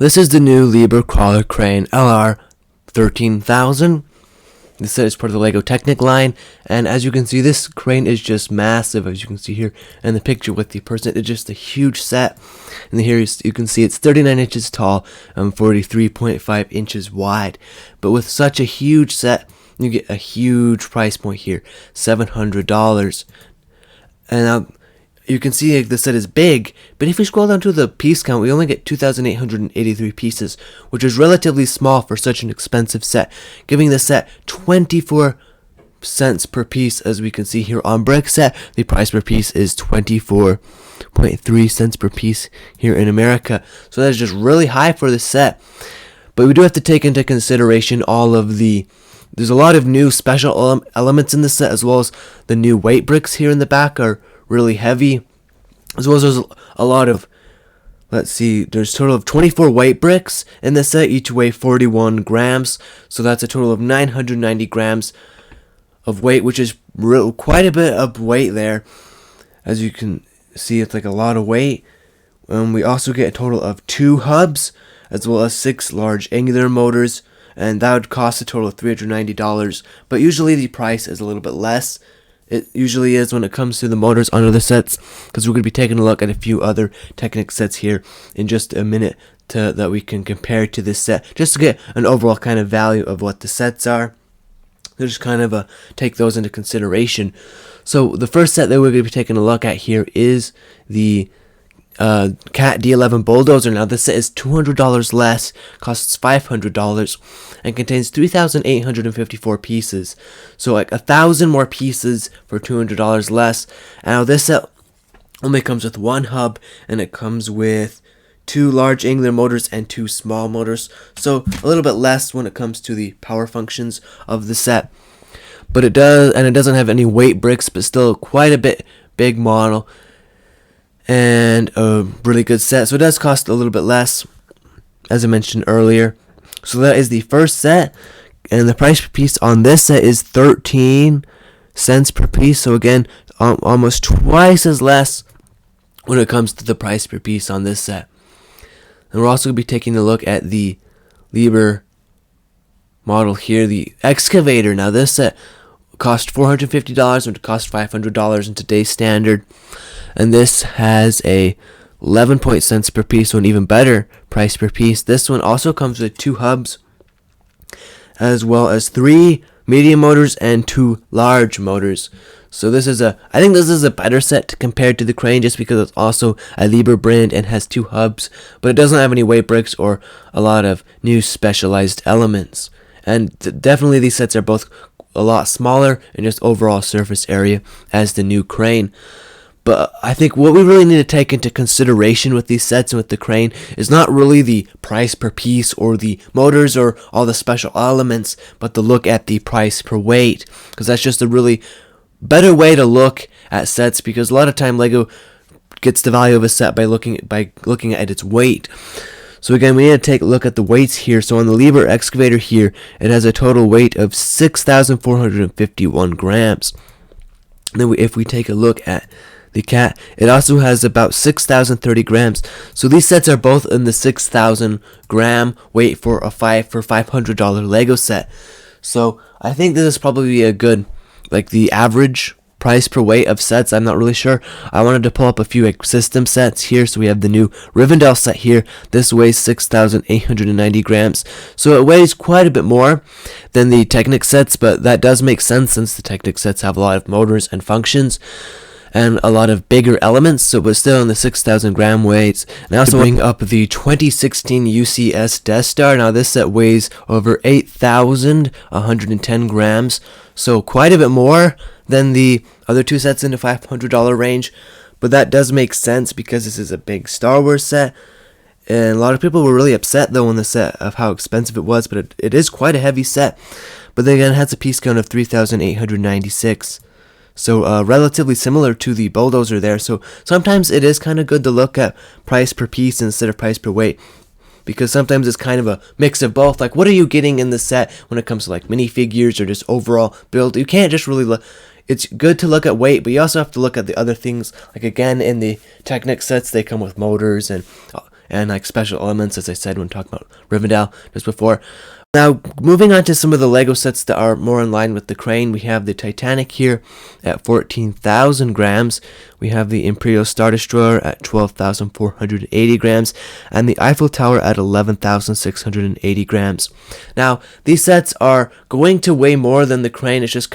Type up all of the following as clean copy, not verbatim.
This is the new Liebherr crawler crane LR 13,000. This set is part of the LEGO Technic line, and as you can see, this crane is just massive. As you can see here in the picture with the person, it's just a huge set. And here you can see it's 39 inches tall and 43.5 inches wide. But with such a huge set, you get a huge price point here, $700. And you can see the set is big, but if we scroll down to the piece count, we only get 2,883 pieces, which is relatively small for such an expensive set, giving the set 24 cents per piece. As we can see here on Brickset, the price per piece is 24.3 cents per piece here in America. So that is just really high for the set. But we do have to take into consideration there's a lot of new special elements in the set, as well as the new weight bricks here in the back are really heavy, as well as there's a lot of, there's a total of 24 weight bricks in the set, each weigh 41 grams, so that's a total of 990 grams of weight, which is quite a bit of weight there. As you can see, it's like a lot of weight. We also get a total of 2 hubs, as well as 6 large angular motors, and that would cost a total of $390, but usually the price is a little bit less. It usually is when it comes to the motors on other sets, because we're going to be taking a look at a few other Technic sets here in just a minute that we can compare to this set, just to get an overall kind of value of what the sets are. Just kind of take those into consideration. So the first set that we're going to be taking a look at here is the Cat D11 Bulldozer. Now this set is $200 less, costs $500, and contains 3,854 pieces. So like 1,000 more pieces for $200 less. Now this set only comes with 1 hub, and it comes with 2 large angular motors and 2 small motors. So a little bit less when it comes to the power functions of the set. But it doesn't have any weight bricks, but still quite a bit big model. And a really good set, so it does cost a little bit less, as I mentioned earlier. So that is the first set, and the price per piece on this set is 13 cents per piece. So again, almost twice as less when it comes to the price per piece on this set. And we're also going to be taking a look at the Liebherr model here, the Excavator. Now this set cost $450 and it cost $500 in today's standard. And this has a 11 cents per piece, so an even better price per piece. This one also comes with 2 hubs, as well as 3 medium motors and 2 large motors. So I think this is a better set compared to the crane, just because it's also a Liebherr brand and has 2 hubs, but it doesn't have any weight bricks or a lot of new specialized elements. And definitely these sets are both a lot smaller in just overall surface area as the new crane. But I think what we really need to take into consideration with these sets and with the crane is not really the price per piece or the motors or all the special elements, but to look at the price per weight, because that's just a really better way to look at sets, because a lot of time LEGO gets the value of a set by looking at its weight. So again, we need to take a look at the weights here. So on the Liebherr Excavator here, it has a total weight of 6,451 grams. And then if we take a look at the Cat, it also has about 6,030 grams. So these sets are both in the 6,000 gram weight for $500 LEGO set. So I think this is probably a good, like the average price per weight of sets. I'm not really sure. I wanted to pull up a few system sets here. So we have the new Rivendell set here. This weighs 6,890 grams. So it weighs quite a bit more than the Technic sets, but that does make sense since the Technic sets have a lot of motors and functions and a lot of bigger elements, so it was still in the 6,000 gram weights. And I also bring up the 2016 UCS Death Star. Now this set weighs over 8,110 grams, so quite a bit more than the other 2 sets in the $500 range. But that does make sense because this is a big Star Wars set, and a lot of people were really upset though on the set of how expensive it was, but it is quite a heavy set. But then again, it has a piece count of 3,896. So relatively similar to the Bulldozer there. So sometimes it is kind of good to look at price per piece instead of price per weight, because sometimes it's kind of a mix of both. Like, what are you getting in the set when it comes to like minifigures or just overall build? You can't just really look. It's good to look at weight, but you also have to look at the other things. Like again, in the Technic sets, they come with motors and and like special elements, as I said when talking about Rivendell just before. Now, moving on to some of the LEGO sets that are more in line with the crane, we have the Titanic here at 14,000 grams. We have the Imperial Star Destroyer at 12,480 grams, and the Eiffel Tower at 11,680 grams. Now, these sets are going to weigh more than the crane. It's just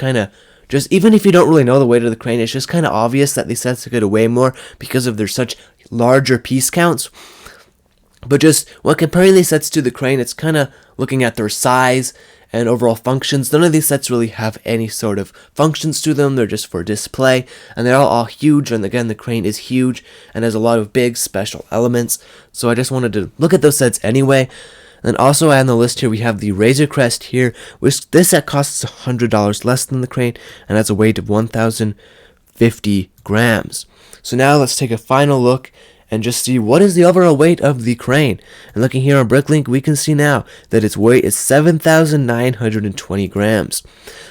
even if you don't really know the weight of the crane, it's just kind of obvious that these sets are going to weigh more because of their such larger piece counts. But just when comparing these sets to the crane, it's kind of looking at their size and overall functions. None of these sets really have any sort of functions to them. They're just for display, and they're all huge. And again, the crane is huge and has a lot of big special elements. So I just wanted to look at those sets anyway. And also on the list here, we have the Razor Crest here, which this set costs $100 less than the crane and has a weight of 1,050 grams. So now let's take a final look and just see what is the overall weight of the crane. And looking here on Bricklink, we can see now that its weight is 7,920 grams.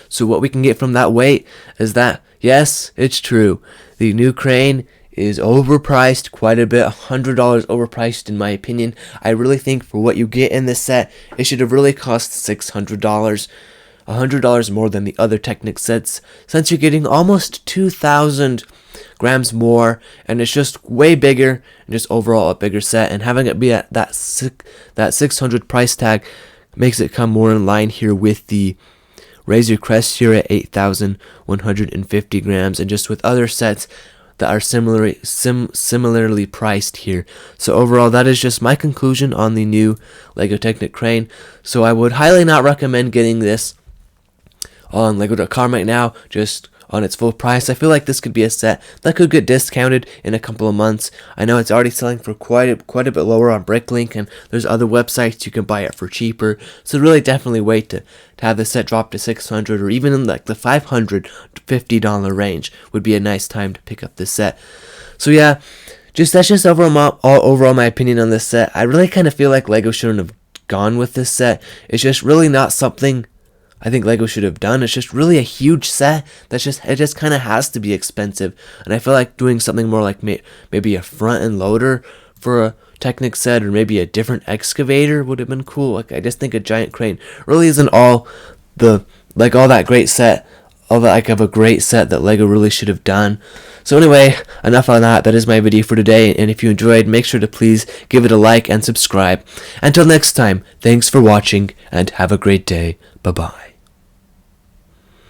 So what we can get from that weight is that, yes, it's true, the new crane is overpriced quite a bit, $100 overpriced in my opinion. I really think for what you get in this set, it should have really cost $600. $100 more than the other Technic sets, since you're getting almost 2,000 grams more, and it's just way bigger and just overall a bigger set, and having it be at that 600 price tag makes it come more in line here with the Razor Crest here at 8,150 grams, and just with other sets that are similarly priced here. So overall, that is just my conclusion on the new LEGO Technic crane. So I would highly not recommend getting this on Lego.com right now, just on its full price. I feel like this could be a set that could get discounted in a couple of months. I know it's already selling for quite a bit lower on Bricklink, and there's other websites you can buy it for cheaper. So really definitely wait to have this set drop to $600, or even in like the $550 range would be a nice time to pick up this set. So yeah, that's just overall my opinion on this set. I really kind of feel like LEGO shouldn't have gone with this set. It's just really not something I think LEGO should have done. It's just really a huge set it just kind of has to be expensive, and I feel like doing something more like maybe a front end loader for a Technic set, or maybe a different excavator would have been cool. Like, I just think a giant crane really isn't all that great set, of a great set that LEGO really should have done. So anyway, enough on that. That is my video for today, and if you enjoyed, make sure to please give it a like and subscribe. Until next time, thanks for watching and have a great day. Bye bye.